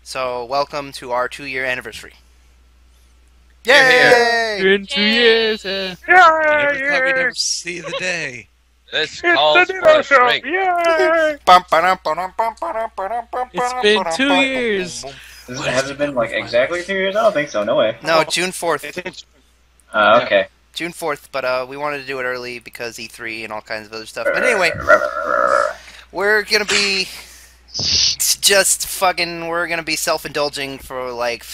So, welcome to our 2-year anniversary. Yay! Yay! In 2 years, I never thought we'd Yeah! ever see the day. This It's calls the for Ditto a Show! drink. Yay! It's been 2 years. Has it been like exactly 2 years? I don't think so. No way. No, June 4th. Okay. June 4th, but we wanted to do it early because E3 and all kinds of other stuff. But anyway, we're gonna be we're gonna be self-indulging for like,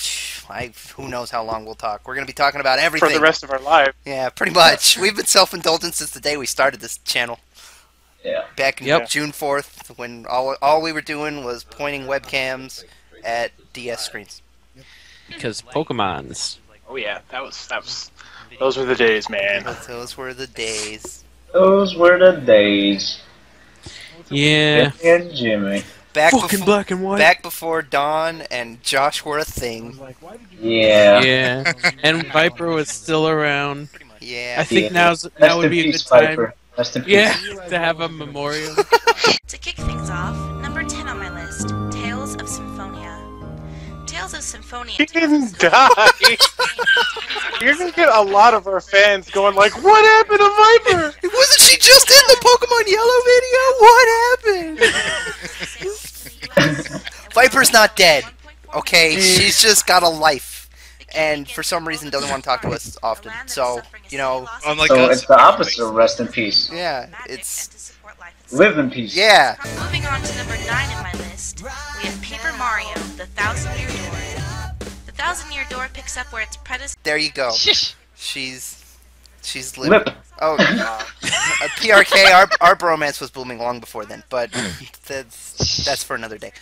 who knows how long we'll talk. We're gonna be talking about everything. For the rest of our life. Yeah, pretty much. We've been self-indulgent since the day we started this channel. Yeah. Back in June 4th, when all we were doing was pointing webcams at DS screens. Because Pokemons. Oh yeah, that was. Those were the days, man. Those were the days. Those were the days. Yeah. And Jimmy. Fucking black and white. Back before Dawn and Josh were a thing. Yeah. Yeah. And Viper was still around. Yeah. I think now would be a good time. Rest in peace. Yeah, to have a memorial. To kick things off, number 10 on my list, Tales of Symphonia. Tales of Symphonia. He didn't die. You're gonna get a lot of our fans going like, "What happened to Viper? Wasn't she just in the Pokemon Yellow video? What happened? Viper's not dead. Okay, she's just got a life. And for some reason doesn't want to talk to us often. So, you know... Unlike So us. it's the opposite of rest in peace. Yeah, it's... Live in peace. Yeah. Moving on to number 9 in my list, we have Paper Mario, The Thousand-Year Door. The Thousand-Year Door picks up where its predecessor... There you go. She's living. Lip. Oh, PRK, our bromance was booming long before then, but that's for another day.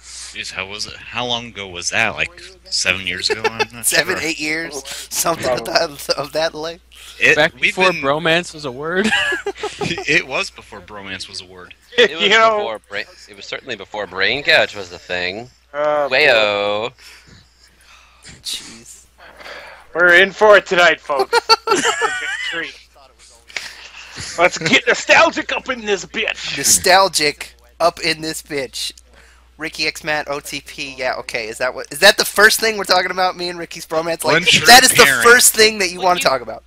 Jeez, how was it? How long ago was that? Like 7 years ago? I'm not 7, sure. 8 years, something of that length. Back We've before been- bromance was a word. It was before bromance was a word. It was You know, it was certainly before Brain Gouge was a thing. uh, Wayo. Jeez. we're in for it tonight, folks. Treat. Let's get nostalgic up in this bitch. Nostalgic up in this bitch. Ricky X Matt OTP. Yeah, okay. Is that the first thing we're talking about? Me and Ricky's bromance. Like Untrue that is the parent. first thing that you want to talk about.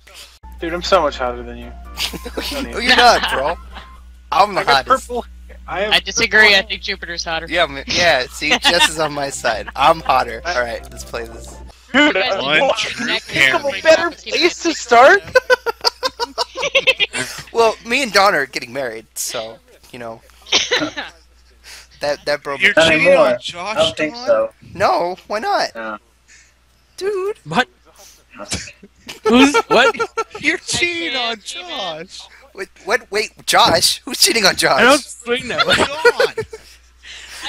Dude, I'm so much hotter than you. No, you're not, bro. I'm the I got hottest. purple. I disagree. I think Jupiter's hotter. Yeah, yeah. See, Jess is on my side. I'm hotter. All right, let's play this. Dude, One true parent. a better place to start. Well, me and Don are getting married, so you know that bromance. You're Not cheating anymore. on Josh, I don't think Dawn? so. No, why not, No. dude? What? Who's what? You're cheating on can't Josh. Wait, Josh? Who's cheating on Josh? I don't swing that way. Dawn.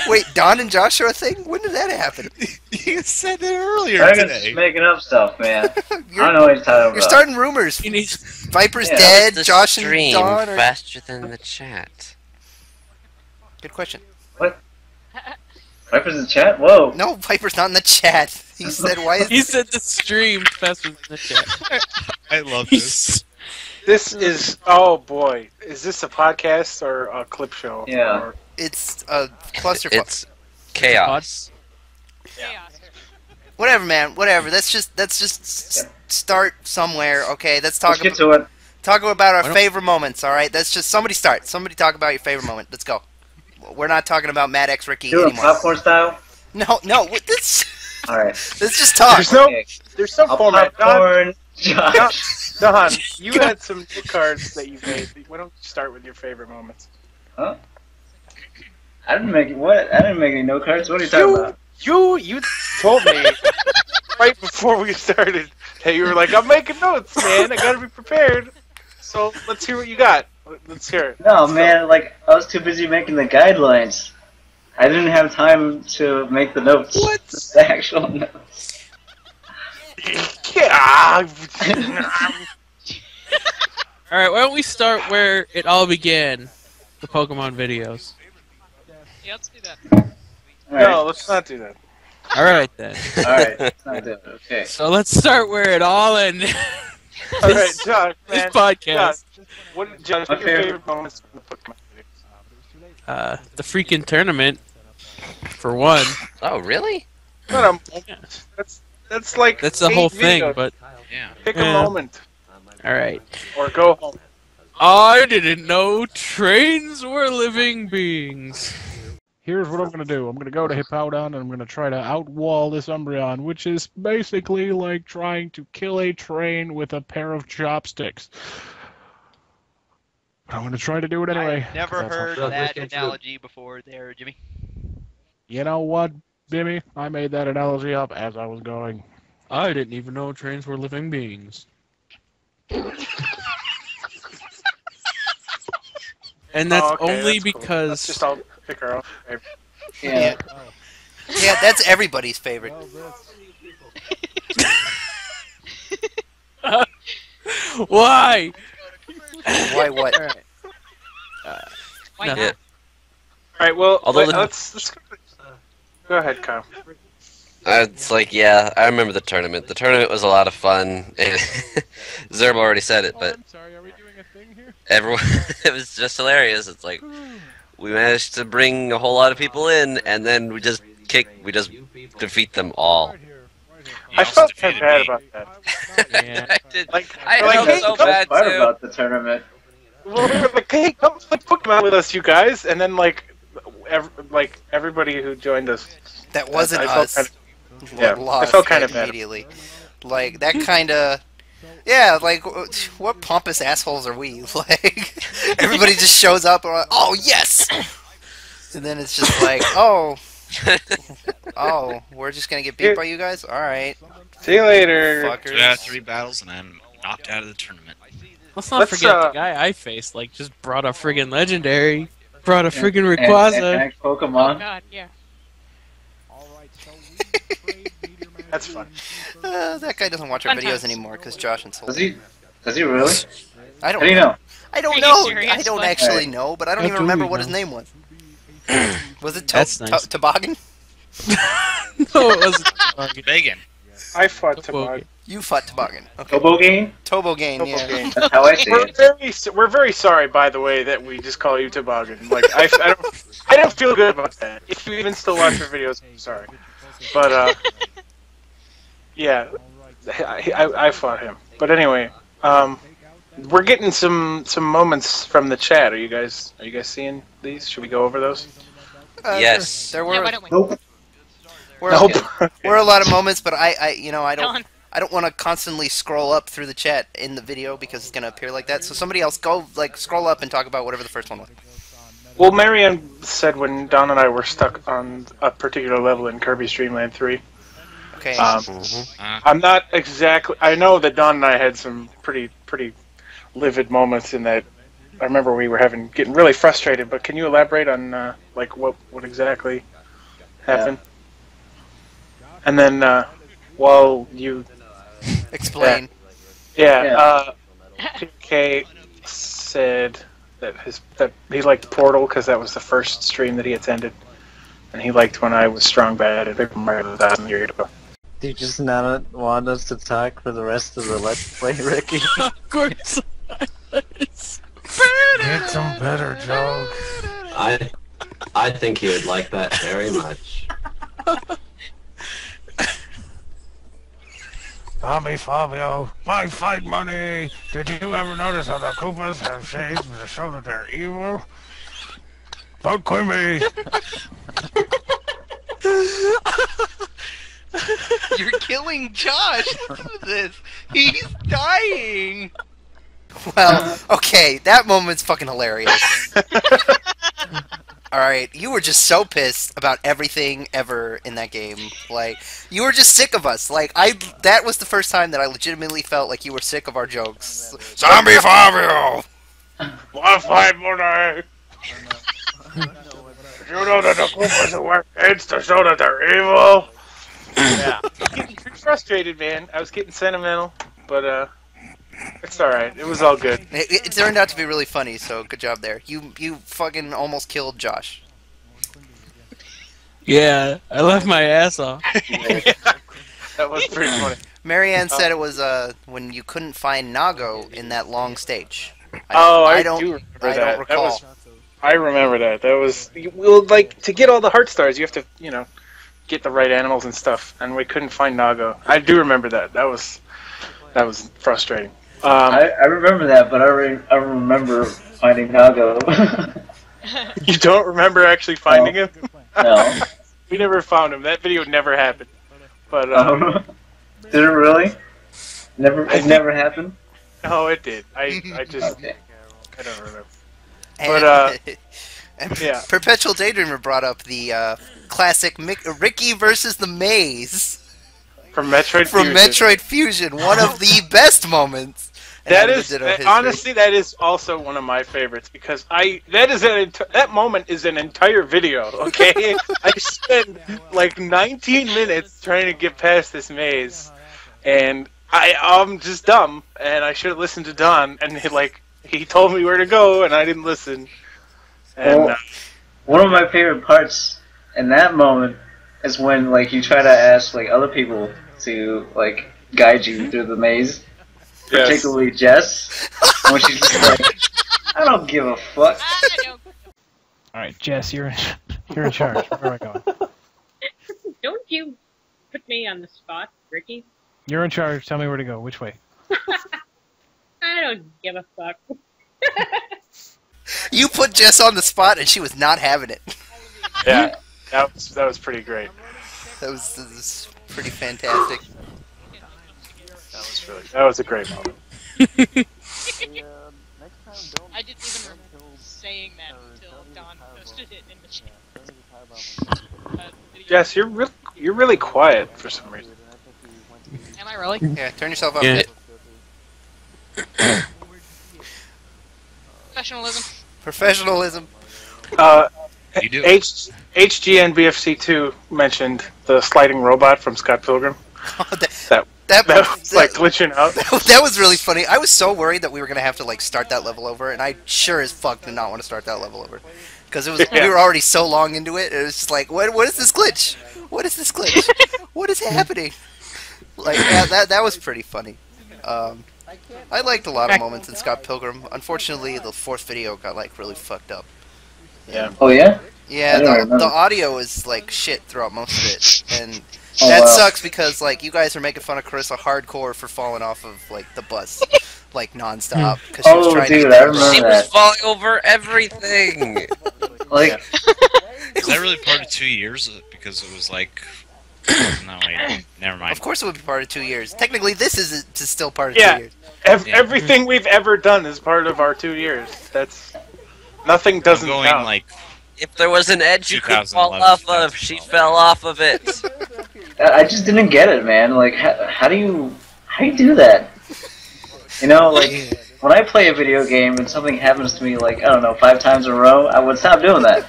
Wait, Don and Josh are a thing? When did that happen? You said that earlier I'm just today. making up stuff, man. I You're, don't know what you're talking about. you're starting rumors. He needs Viper's Yeah. dead. The Josh and stream Don are... faster than the chat. Good question. Viper's in chat? Whoa. No, Viper's not in the chat. He said, "Why is He said the stream faster than the chat. I love this. He's This is, oh boy, is this a podcast or a clip show? Yeah. Or- it's a clusterfuck?" It's chaos. Whatever, man. Whatever. Let's just start somewhere. Okay, let's talk Let's get to it. about our don't- favorite moments. All right, let's just somebody start. Somebody talk about your favorite moment. Let's go. We're not talking about Mad X Ricky Do it anymore. popcorn style? No. This. Alright. Let's just talk. There's no, Okay. there's no format. Popcorn. Josh. Don, you had some new cards that you made. Why don't you start with your favorite moments? Huh? I didn't make what? I didn't make any note cards. What are you talking about? You told me right before we started that you were like, I'm making notes, man. I gotta be prepared. So let's hear what you got. Let's hear it. No, man, like, I was too busy making the guidelines. I didn't have time to make the notes. What? The actual notes. Yeah. Alright, why don't we start where it all began? The Pokemon videos. Yeah, let's do that. Alright. No, let's not do that. Alright then. Alright. Let's not do it. Okay. So let's start where it all ended. All right, Josh, This man. podcast. Josh, what are your favorite moments from the Pokemon videos? The freaking tournament. For one. Oh, really? What a moment. That's like That's the 8 whole thing, videos. but Yeah. Pick a Yeah. moment alright. or go home. I didn't know trains were living beings. Here's what I'm going to do. I'm going to go to Hippowdon and I'm going to try to outwall this Umbreon, which is basically like trying to kill a train with a pair of chopsticks. But I'm going to try to do it anyway. I've never That's how- heard that analogy before there, Jimmy. You know what, Bimmy? I made that analogy up as I was going. I didn't even know trains were living beings. And that's Oh, okay, only that's cool. because Let's just all pick our own favorite. Yeah. Yeah, that's everybody's favorite. why? Why what? Alright. Why No. not? Yeah. All right, well, Although the- let's go ahead, Kyle. It's like, yeah, I remember the tournament. The tournament was a lot of fun. Zerb already said it, but I'm sorry, are we doing a thing here? everyone, it was just hilarious. It's like, we managed to bring a whole lot of people in, and then we just defeat them all. I felt kind of bad about that. Yeah. I did. Like, I like, felt hey, so come bad What too. about the tournament? Well, we were like, hey, come play Pokemon with us, you guys, and then everybody who joined us. That wasn't I felt us. kinda- yeah, I Lost felt kinda bad. immediately. Like that kind of. Yeah, like what pompous assholes are we? Like everybody just shows up and we're like, oh yes, and then it's just like, oh, we're just gonna get beat by you guys. All right, See you later. 2 out of fuckers. 3 battles, and I'm knocked out of the tournament. Let's not Let's, forget the guy I faced, like, just brought a friggin' legendary. Brought a friggin' Rayquaza. And Oh Pokemon. god, yeah. That's fun. That guy doesn't watch our Fun videos times. anymore because Josh and Soul. Does he? Does he really? I How don't do you know. know? I don't Are you know. serious? I don't What? actually know, but I don't How even do remember we what his know? name was. Was it That's nice. Toboggan? No, it wasn't. Vegan. I fought Toboggan. Toboggan. You fought Toboggan. Okay. Toboggan? Toboggan, yeah. Toboggan. That's how I see it. We're very sorry, by the way, that we just call you Toboggan. Like I don't feel good about that. If you even still watch our videos, I'm sorry. But yeah, I fought him. But anyway, we're getting some moments from the chat. Are you guys seeing these? Should we go over those? Yes. There Yeah, were why don't we? Nope. were a lot of moments, but I Done. don't want to constantly scroll up through the chat in the video because it's gonna appear like that. So somebody else go scroll up and talk about whatever the first one was. Well, Marianne said when Don and I were stuck on a particular level in Kirby's Dream Land 3. Okay. I'm not exactly. I know that Don and I had some pretty livid moments in that. I remember we were getting really frustrated. But can you elaborate on like what exactly happened? And then while you Explain. PK said that he liked Portal because that was the first stream that he attended, and he liked when I was Strong Bad and Paper Mario 1,000 years ago. Do you just not want us to talk for the rest of the Let's Play, Ricky? Of course. Get some better jokes. I think he would like that very much. Tommy Fabio, my fight money! Did you ever notice how the Koopas have shades to show that they're evil? Vote Quimby! You're killing Josh. Listen to this. He's dying. Well, okay, that moment's fucking hilarious. Alright, you were just so pissed about everything ever in that game. Like, you were just sick of us. Like, that was the first time that I legitimately felt like you were sick of our jokes. Zombie Fabio! One fight money! You know that the Koopas wear heads to show that they're evil? Yeah. I was getting pretty frustrated, man. I was getting sentimental, but it's alright. It was all good. It turned out to be really funny, so good job there. You fucking almost killed Josh. Yeah, I left my ass off. That was pretty funny. Marianne said it was when you couldn't find Nago in that long stage. I don't do remember I that. don't recall. I remember that. That was well, like to get all the heart stars, you have to, get the right animals and stuff, and we couldn't find Nago. I do remember that. That was frustrating. I remember that, but I remember finding Nago. You don't remember actually finding him? No. We never found him. That video never happened. But did it really? It never happened. No, it did. I just Okay. I don't remember. And, But yeah. Perpetual Daydreamer brought up the classic Ricky versus the Maze From Metroid from Fusion. Metroid Fusion, one of the best moments. in That Adamant is Ditto history. honestly, that is also one of my favorites because that moment is an entire video. Okay, I spent like 19 minutes trying to get past this maze, and I'm just dumb, and I should have listened to Don, and he told me where to go, and I didn't listen. And Well, one of my favorite parts in that moment is when you try to ask other people to guide you through the maze, yes. particularly Jess, when she's just like, I don't give a fuck. All right, Jess, you're in charge. Where am I going? Don't you put me on the spot, Ricky. You're in charge. Tell me where to go. Which way? I don't give a fuck. You put Jess on the spot, and she was not having it. Yeah, that was pretty great. That was pretty fantastic. That was a great moment. I didn't even remember saying that until Don posted it in the chat. Jess, you're really quiet for some reason. Am I really? Yeah, turn yourself up. Yeah. Professionalism. Professionalism. You do. HGN BFC2 mentioned the sliding robot from Scott Pilgrim. That was like glitching out. That was really funny. I was so worried that we were gonna have to start that level over, and I sure as fuck did not want to start that level over, because we were already so long into it. It was just like, what is this glitch? What is this glitch? What is happening? That was pretty funny. I liked a lot of moments in Scott Pilgrim. Unfortunately, the fourth video got really fucked up. Yeah. Oh yeah? Yeah, the audio is shit throughout most of it, and that sucks because you guys are making fun of Carissa hardcore for falling off of the bus nonstop because she was trying dude, to. I remember She that. was falling over everything. Is that really part of 2 years? Because it was no, wait, never mind. Of course, it would be part of 2 years. Technically, this is still part of Yeah. 2 years. Everything we've ever done is part of our 2 years. That's nothing doesn't I'm going count. If there was an edge you could fall 2011, off of, she fell off of it. I just didn't get it, man. How do you do that? When I play a video game and something happens to me, I don't know, 5 times in a row, I would stop doing that.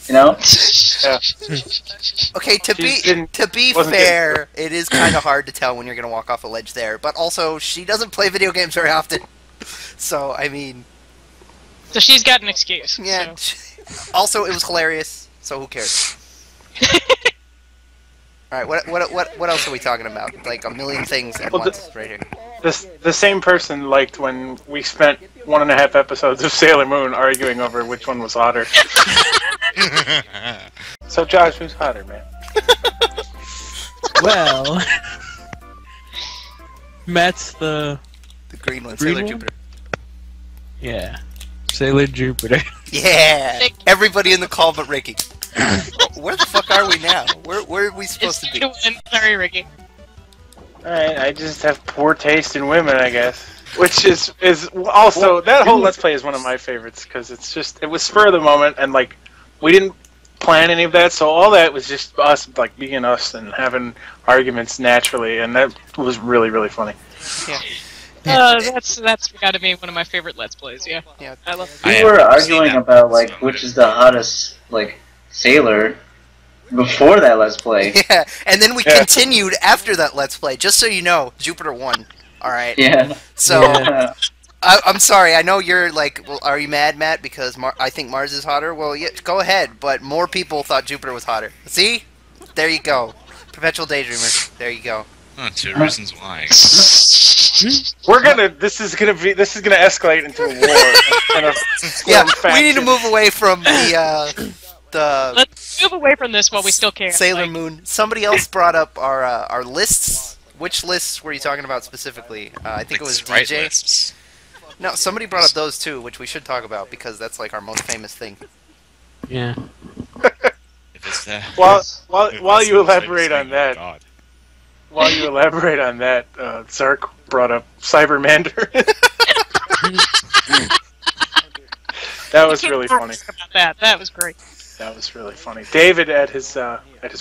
Yeah. Okay, to be fair, it is kind of hard to tell when you're gonna walk off a ledge there. But also, she doesn't play video games very often, so I mean. So she's got an excuse. Yeah. So. Also, it was hilarious, so who cares? All right, what else are we talking about? A million things at once, right here. The same person liked when we spent 1.5 episodes of Sailor Moon arguing over which one was hotter. So Josh, who's hotter, man? Well, Matt's the green one, Green Sailor one? Jupiter. Yeah, Sailor Jupiter. Yeah, everybody in the call but Ricky. Where the fuck are we now? Where are we supposed to be? Sorry, Ricky. Alright, I just have poor taste in women, I guess. Which is also, that whole Let's Play is one of my favorites, because it was spur of the moment, and we didn't plan any of that, so all that was just us, being us and having arguments naturally, and that was really, really funny. Yeah. That's got to be one of my favorite Let's Plays. Yeah. Yeah. I love. We were arguing about which is the hottest sailor before that Let's Play. Yeah, and then we continued after that Let's Play. Just so you know, Jupiter won. All right. Yeah. So I'm sorry. I know you're well, are you mad, Matt? Because I think Mars is hotter. Well, yeah, go ahead. But more people thought Jupiter was hotter. See? There you go. Perpetual Daydreamer. There you go. 2 reasons why. This is gonna escalate into a war. and a Yeah, Squirm we need to faction. move away from the Let's move away from this while we still can. Sailor like, Moon. Somebody else brought up our lists. Which lists were you talking about specifically? I think it was Sprite DJ. lists. No, somebody brought up those too, which we should talk about because that's like our most famous thing. Yeah. If it's that. While if while that's you the most elaborate famous on thing, that, God. while you elaborate on that, Zark brought up Cybermander. That was really funny. about that. That was great. That was really funny. David at his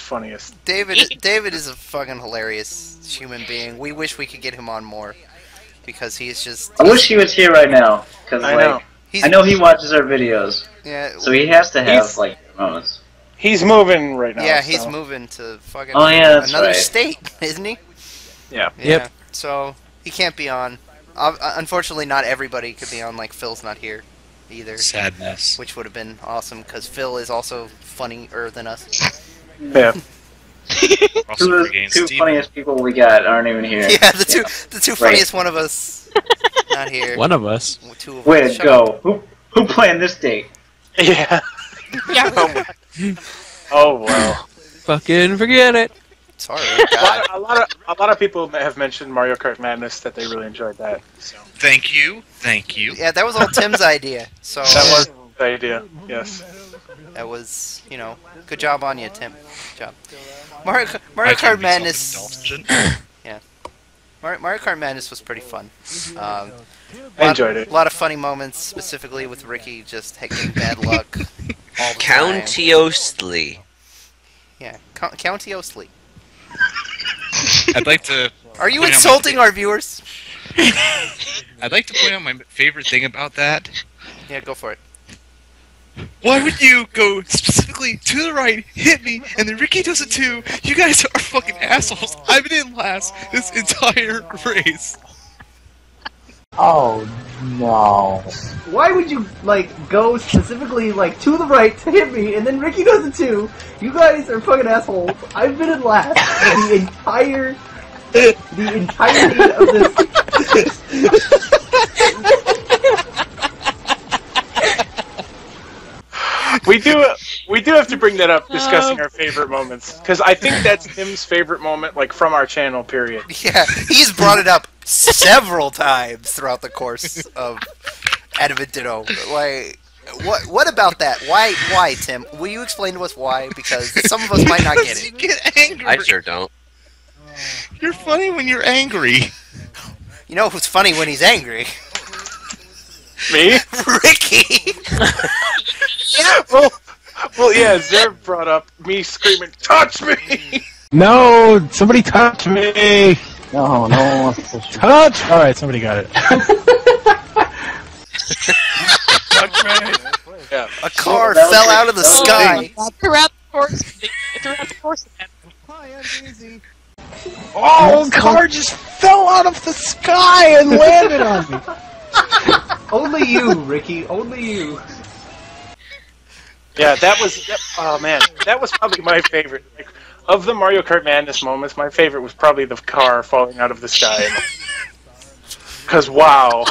funniest. David is a fucking hilarious human being. We wish we could get him on more because he's just. I wish he was here right now, because I like know. He's, I know he watches our videos, Yeah. so he has to have He's- like moments. He's moving right now. Yeah, he's so. moving to fucking Oh, yeah, that's another right. state, isn't he? Yeah. Yeah. Yep. So he can't be on. Unfortunately, not everybody could be on. Like Phil's not here either, Sadness. which would have been awesome because Phil is also funnier than us. Yeah. Also Two regains two Steven. funniest people we got aren't even here. Yeah, the two Right. funniest one of us not here. One of us. Two of Way us. to Shut up. go! Who planned this date? Yeah. Yeah. Oh wow. Fucking forget it. Sorry, A God. lot of people have mentioned Mario Kart Madness that they really enjoyed that. So Thank you. Thank you. Yeah, that was all Tim's idea. So that was the idea. Yes. that was, good job on you, Tim. Good job. Mario I can Kart be Madness. self-indulgent. Mario Kart Madness was pretty fun. I enjoyed it. A lot of funny moments, specifically with Ricky just getting bad luck all the time. Countiously. Yeah, County Osley. I'd like to. Are you point out insulting our viewers? I'd like to point out my favorite thing about that. Yeah, go for it. Why would you go specifically to the right, hit me, and then Ricky does it too? You guys are fucking assholes. I've been in last this entire race. Oh no. Why would you, go specifically, to the right to hit me, and then Ricky does it too? You guys are fucking assholes. I've been in last for the entirety of this. We do have to bring that up, discussing our favorite moments, because I think that's Tim's favorite moment, from our channel. Period. Yeah, he's brought it up several times throughout the course of Adamant Ditto. What about that? Why, Tim? Will you explain to us why? Because some of us might not get You it. get angry. I sure don't. You're funny when you're angry. You know who's funny when he's angry? Me? Ricky! Well, yeah. Zev brought up me screaming, "Touch me!" No, somebody touch me! No, no one wants to touch me. Touch! Alright, somebody got it. Touch me. Yeah. A car that was fell like- out of the that was sky. Throughout the course of that. Oh, a car just fell out of the sky and landed on me! Only you, Ricky. Only you. Yeah, oh man, that was probably my favorite. Of the Mario Kart Madness moments, my favorite was probably the car falling out of the sky. Because wow,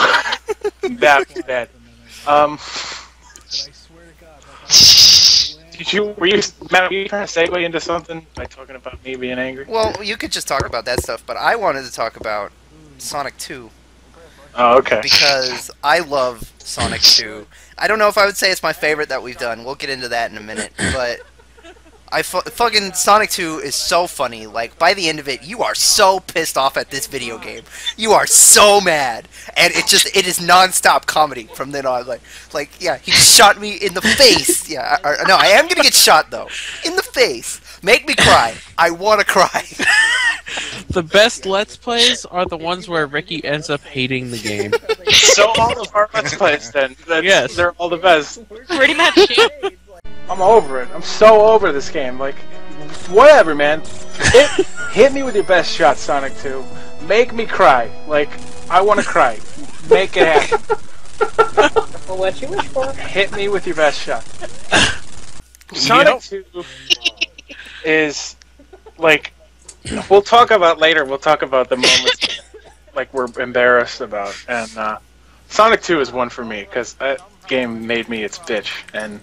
that was bad. Were you trying to segue into something by talking about me being angry? Well, you could just talk about that stuff, but I wanted to talk about Sonic 2. Oh, okay. Because I love Sonic 2. I don't know if I would say it's my favorite that we've done. We'll get into that in a minute, but fucking Sonic 2 is so funny. By the end of it, you are so pissed off at this video game. You are so mad, and it is non-stop comedy from then on. Yeah, he shot me in the face. Yeah, no, I am gonna get shot though, in the face. Make me cry. I want to cry. The best Let's Plays are the ones where Ricky ends up hating the game. So all of our Let's Plays then, Yes. they're all the best. Pretty much. I'm over it. I'm so over this game. Whatever, man. Hit me with your best shot, Sonic 2. Make me cry. I want to cry. Make it happen. Well, what you wish for? Hit me with your best shot. Sonic 2 is, we'll talk about later. We'll talk about the moments, we're embarrassed about. And Sonic 2 is one for me, because game made me its bitch, and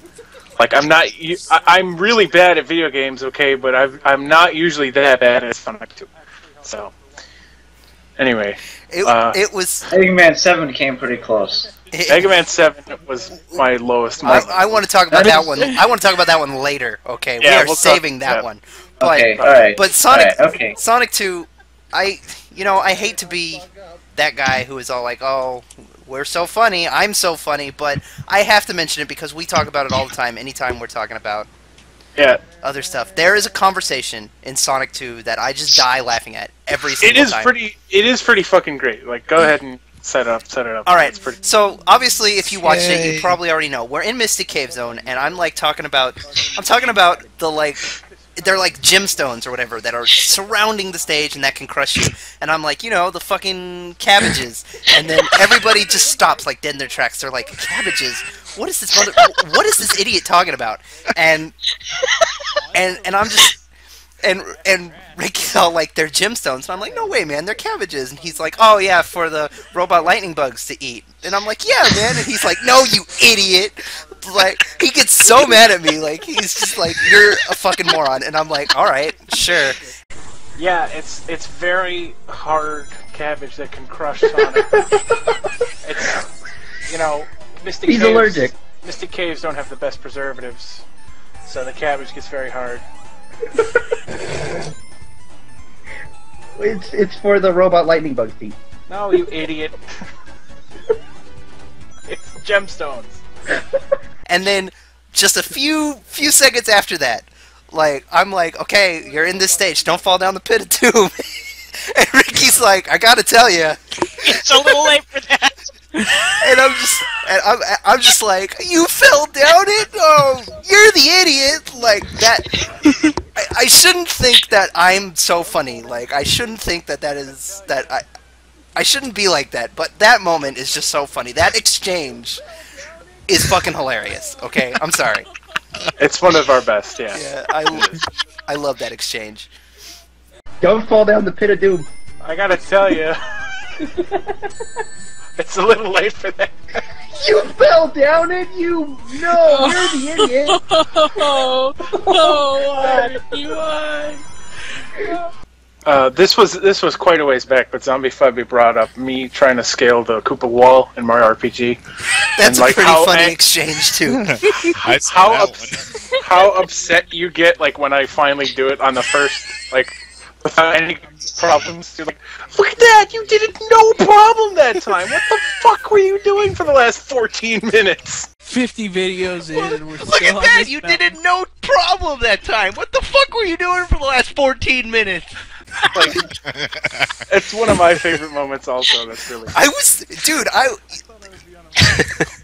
like I'm really bad at video games, okay, but I'm not usually that bad at Sonic 2. So anyway, it was Mega Man 7 came pretty close. Mega Man 7 was my lowest moment. I want to talk about that one. I want to talk about that one later. Okay, Yeah, we are we'll saving talk- that yeah. one. But, Okay, alright. But Sonic, Alright, okay. Sonic 2, I hate to be that guy who is all like, oh, we're so funny, I'm so funny, but I have to mention it because we talk about it all the time, anytime we're talking about other stuff. There is a conversation in Sonic 2 that I just die laughing at every single time. It is pretty fucking great. Like, go ahead and set it up. All right. It's pretty... So obviously, if you watched it, you probably already know we're in Mystic Cave Zone, and I'm talking about the they're like gemstones or whatever that are surrounding the stage and that can crush you. And I'm like, the fucking cabbages. And then everybody just stops like dead in their tracks. They're like, cabbages? What is this idiot talking about? And I'm just and Ricky's all like, they're gemstones. And I'm like, no way, man, they're cabbages. And he's like, oh yeah, for the robot lightning bugs to eat. And I'm like, yeah, man. And he's like, no, you idiot. Like, he gets so mad at me. Like, he's just like, you're a fucking moron. And I'm like, all right, sure. Yeah, it's very hard cabbage that can crush Sonic. It's, Mystic He's Caves, allergic. Mystic Caves don't have the best preservatives, so the cabbage gets very hard. It's for the robot lightning bugs to eat. No, you idiot. It's gemstones. And then, just a few seconds after that, I'm like, okay, you're in this stage, don't fall down the pit of doom. And Ricky's like, I gotta tell you, It's a little late for that. and I'm just like, you fell down it? Oh, you're the idiot! Like that. I shouldn't think that I'm so funny. Like, I shouldn't think I shouldn't be like that. But that moment is just so funny. That exchange is fucking hilarious. Okay, I'm sorry. It's one of our best, yeah. Yeah, I love that exchange. Don't fall down the pit of doom. I gotta tell you, it's a little late for that. You fell down it, you... No, you're the idiot. Why? This was quite a ways back, but Zombie Fubby brought up me trying to scale the Koopa wall in Mario RPG. That's a pretty funny exchange too. How upset you get when I finally do it on the first without any problems. You're like, look at that! You did it no problem that time! What the fuck were you doing for the last 14 minutes? 50 videos in and we're Look still at on that! this You mountain. did it no problem that time! What the fuck were you doing for the last 14 minutes? It's one of my favorite moments also, that's really...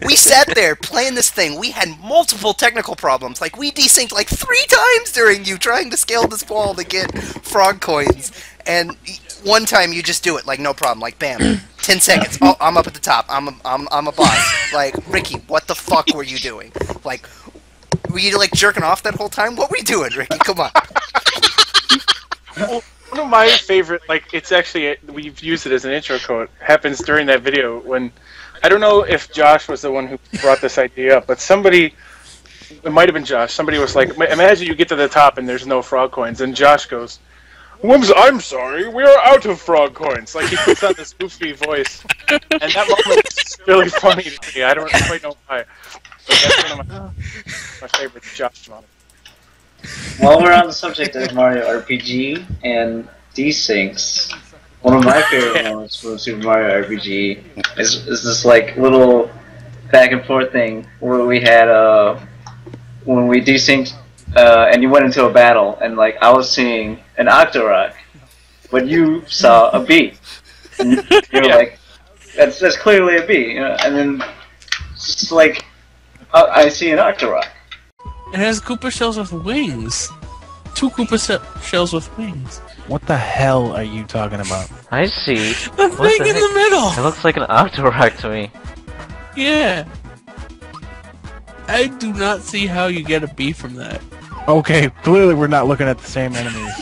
We sat there playing this thing. We had multiple technical problems. We desynced 3 times during you trying to scale this wall to get frog coins. And one time you just do it, no problem. Bam, 10 seconds. Oh, I'm up at the top. I'm a boss. Ricky, what the fuck were you doing? Were you jerking off that whole time? What were you doing, Ricky? Come on. One of my favorite, it's actually, we've used it as an intro code, happens during that video when... I don't know if Josh was the one who brought this idea up, but somebody, it might have been Josh, somebody was like, imagine you get to the top and there's no frog coins, and Josh goes, "Whoops, I'm sorry, we are out of frog coins." He puts on this goofy voice, and that moment is really funny to me. I don't quite know why, but that's one of my favorite Josh moments. While we're on the subject of Mario RPG and desyncs, one of my favorite moments from Super Mario RPG is this little back and forth thing where we had when we desynced and you went into a battle and I was seeing an Octorok, but you saw a bee. And you were like, that's clearly a bee, and then it's just I see an Octorok. It has Koopa shells with wings. 2 Koopa shells with wings. What the hell are you talking about? I see. The thing in the middle! It looks like an Octorok to me. Yeah. I do not see how you get a B from that. Okay, clearly we're not looking at the same enemies.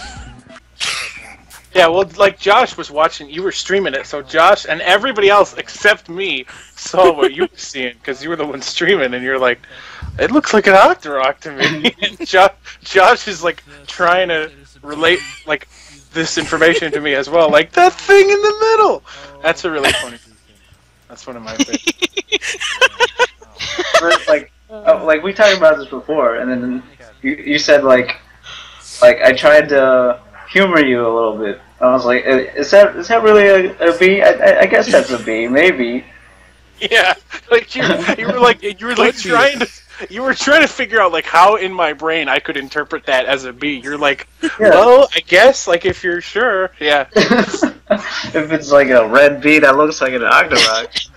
Yeah, well, like Josh was watching, you were streaming it, so Josh and everybody else except me saw what you were seeing because you were the one streaming, and you're like, "It looks like an Octorok to me." And Josh is like trying to relate like this information to me as well, like that thing in the middle. That's a really funny. That's one of my favorites. like we talked about this before, and then you said like I tried to humor you a little bit. I was like, is that really a B? I guess that's a B, maybe. Yeah, like you were trying to figure out like how in my brain I could interpret that as a B. You're like, well, I guess like if you're sure, yeah. If it's like a red B that looks like an Octorok.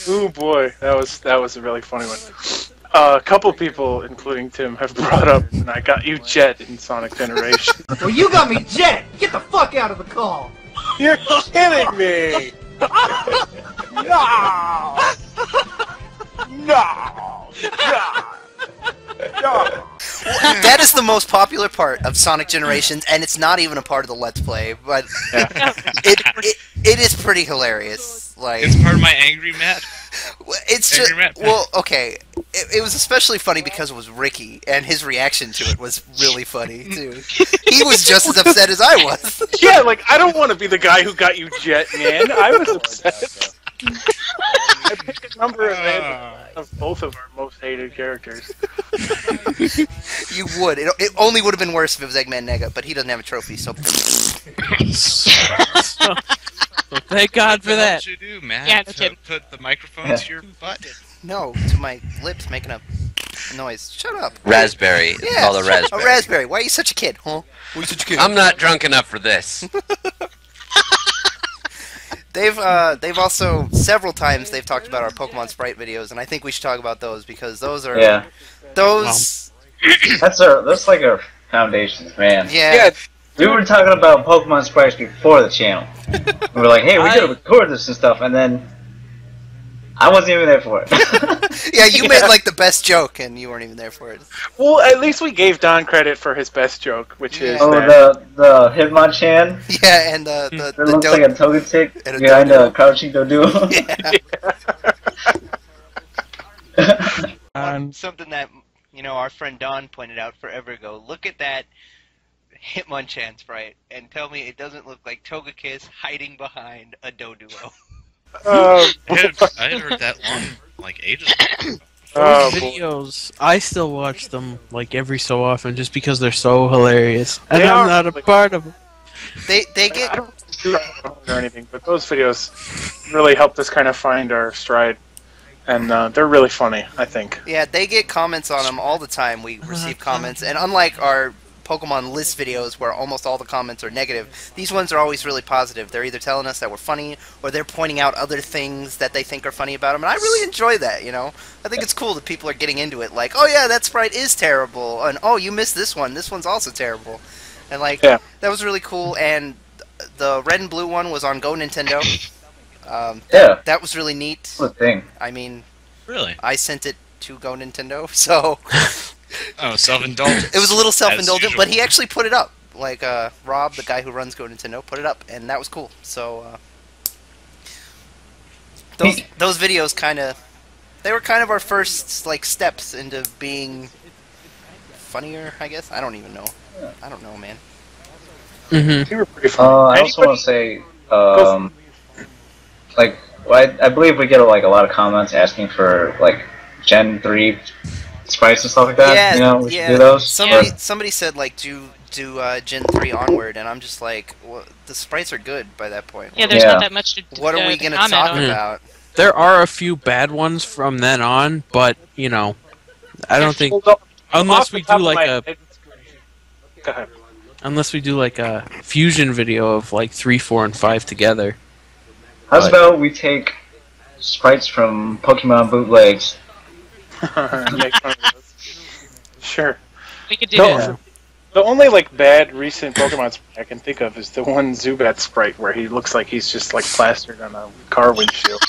Oh boy, that was a really funny one. A couple people, including Tim, have brought up, and I got you Jet in Sonic Generation. Well, you got me Jet! Get the fuck out of the call! You're kidding me! No! That is the most popular part of Sonic Generations, and it's not even a part of the Let's Play, but it is pretty hilarious. Like, it's part of my Angry Matt. It's just, well, okay. It was especially funny because it was Ricky, and his reaction to it was really funny too. He was just as upset as I was. Yeah, like I don't want to be the guy who got you Jet, man. I was upset. I picked a number of both of our most hated characters. You would. It only would have been worse if it was Eggman Nega, but he doesn't have a trophy, so. Well, thank God for that. What you do, Matt? Yeah, no kidding. Put the microphone to your butt. No, to my lips making a noise. Shut up. Raspberry. It's Yeah, called a raspberry. A raspberry. Why are you such a kid, huh? Why are you such a kid? I'm not drunk enough for this. They've also several times they've talked about our Pokemon Sprite videos, and I think we should talk about those because those are those. That's like our foundations, man. Yeah. We were talking about Pokemon Sprites before the channel. We were like, hey, we gotta record this and stuff, and then I wasn't even there for it. Yeah, you made like the best joke, and you weren't even there for it. Well, at least we gave Don credit for his best joke, which is the Hitmonchan. Yeah, and the looks like a Togetic behind a crouching Doduo. Yeah. Something that our friend Don pointed out forever ago. Look at that Hitmonchan sprite and tell me it doesn't look like Togekiss hiding behind a Doduo. I had heard that one like ages ago. Those videos, I still watch them like every so often just because they're so hilarious, and I'm not a part of them. They get I don't do or anything, but those videos really helped us kind of find our stride, and they're really funny, I think. Yeah, they get comments on them all the time. We receive comments, and unlike our Pokemon list videos where almost all the comments are negative, these ones are always really positive. They're either telling us that we're funny, or they're pointing out other things that they think are funny about them, and I really enjoy that, I think it's cool that people are getting into it, like, oh yeah, that sprite is terrible, and oh, you missed this one's also terrible. And like, that was really cool, and the red and blue one was on Go Nintendo. That was really neat. What thing? I mean, really? I sent it to Go Nintendo, so... Oh, self-indulgent. It was a little self-indulgent, but he actually put it up. Like, Rob, the guy who runs Go Nintendo, put it up, and that was cool. So, those videos they were kind of our first, like, steps into being funnier, I guess? I don't even know. I don't know, man. You were pretty funny. I also want to say, I believe we get, like, a lot of comments asking for, like, Gen 3 sprites and stuff like that. Yeah, we should do those. Somebody said, like, do Gen 3 onward, and I'm just like, well, the sprites are good by that point. Yeah, there's not that much to What are we going to talk about? There are a few bad ones from then on, but, I don't think... Unless we do, like, Go ahead. Unless we do, like, a fusion video of, like, 3, 4, and 5 together. How's about we take sprites from Pokemon bootlegs? Sure. We could do that. The only like bad recent Pokemon sprite I can think of is the one Zubat sprite where he looks like he's just like plastered on a car windshield.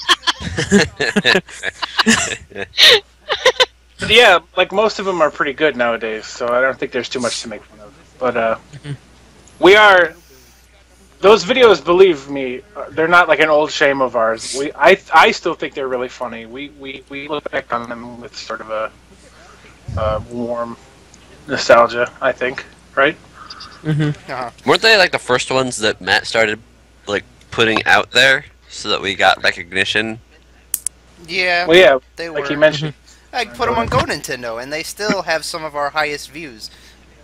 But yeah, like most of them are pretty good nowadays, so I don't think there's too much to make fun of. But we are. Those videos, believe me, they're not like an old shame of ours. I still think they're really funny. We look back on them with sort of a warm nostalgia, I think, right? Weren't they like the first ones that Matt started like putting out there so that we got recognition? Yeah. Well, yeah, they like were. you mentioned. I put them on Go Nintendo, and they still have some of our highest views.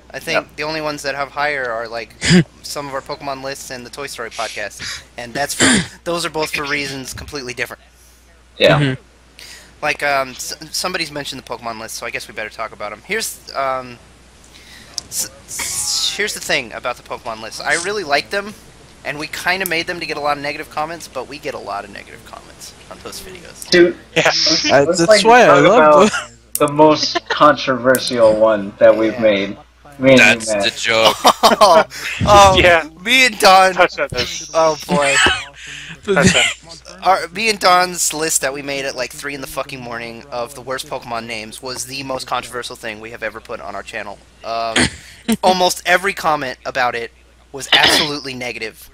I think the only ones that have higher are like some of our Pokemon lists and the Toy Story podcast, and those are both for reasons completely different. Yeah. Like somebody's mentioned the Pokemon list, so I guess we better talk about them. Here's the thing about the Pokemon list. I really like them, and we kind of made them to get a lot of negative comments, but we get a lot of negative comments on those videos. Dude, that's why I love them. The most controversial one that we've made. Me and That's you, Matt. the joke. Yeah. Me and Don. Touch on this. Oh boy. Touch on. Me and Don's list that we made at like 3 in the fucking morning of the worst Pokemon names was the most controversial thing we have ever put on our channel. Almost every comment about it was absolutely negative.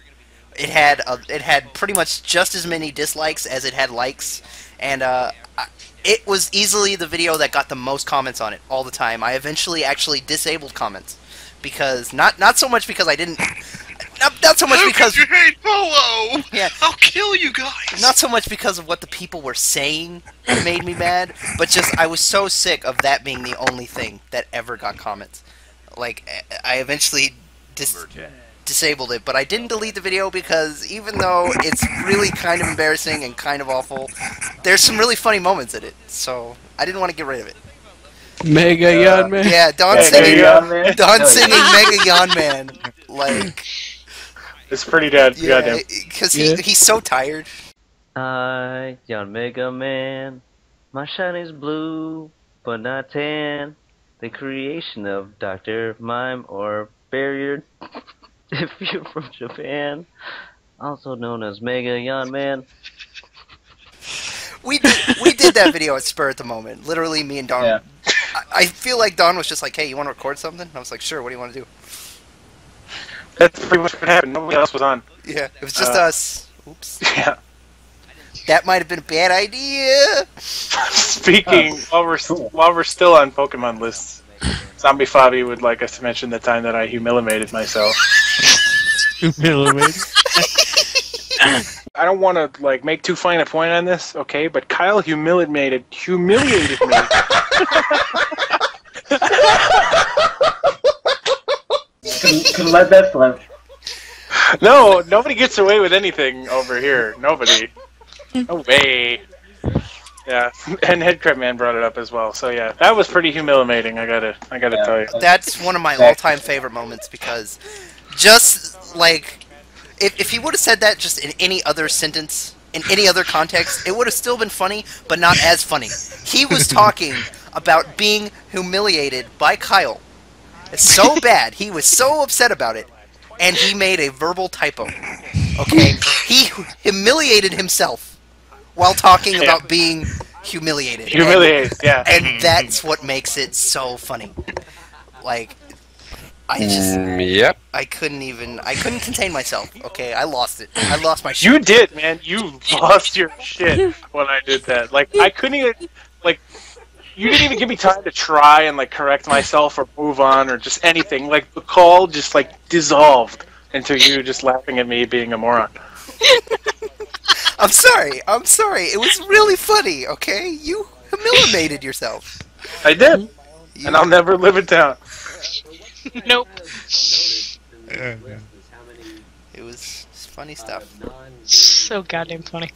It had pretty much just as many dislikes as it had likes, and it was easily the video that got the most comments on it all the time. I eventually actually disabled comments because not so much because I didn't. Not so much because you hate Polo. Yeah, I'll kill you guys. Not so much because of what the people were saying that made me mad, but just I was so sick of that being the only thing that ever got comments. Like I eventually disabled it, but I didn't delete the video because even though it's really kind of embarrassing and kind of awful, there's some really funny moments in it. So I didn't want to get rid of it. Mega Yawn Man. Yeah, Don singing Mega Yawn Man. Like. It's pretty dead. Yeah, because he's so tired. Young Mega Man, my shiny's blue, but not tan. The creation of Dr. Mime or Barrier, if you're from Japan, also known as Mega Yawn Man. We did that video at spur at the moment. Literally, me and Don. Yeah. I feel like Don was just like, "Hey, you want to record something?" I was like, "Sure. What do you want to do?" That's pretty much what happened. Nobody else was on. Yeah, it was just us. Oops. Yeah. That might have been a bad idea. Speaking, while we're still on Pokemon lists, Zombie Fabi would like us to mention the time that I humiliated myself. Humiliated? I don't want to like make too fine a point on this, okay? But Kyle humiliated me. Can let that slip. No, nobody gets away with anything over here. Nobody. No way. Yeah, and Headcrab Man brought it up as well. So yeah, that was pretty humiliating. I gotta tell you. That's one of my all-time favorite moments because, just like, if he would have said that just in any other sentence, in any other context, it would have still been funny, but not as funny. He was talking about being humiliated by Kyle. It's so bad. He was so upset about it, and he made a verbal typo. Okay, he humiliated himself while talking about being humiliated. Humiliated, yeah. And that's what makes it so funny. Like, I just, yep. I couldn't contain myself. Okay, I lost it. I lost my shit. You did, man. You lost your shit when I did that. Like, I couldn't even, like, you didn't even give me time to try and, like, correct myself or move on or just anything. Like, the call just, like, dissolved into you just laughing at me being a moron. I'm sorry. It was really funny, okay? You humiliated yourself. I did. And I'll never live it down. Nope. It was funny stuff. So goddamn funny.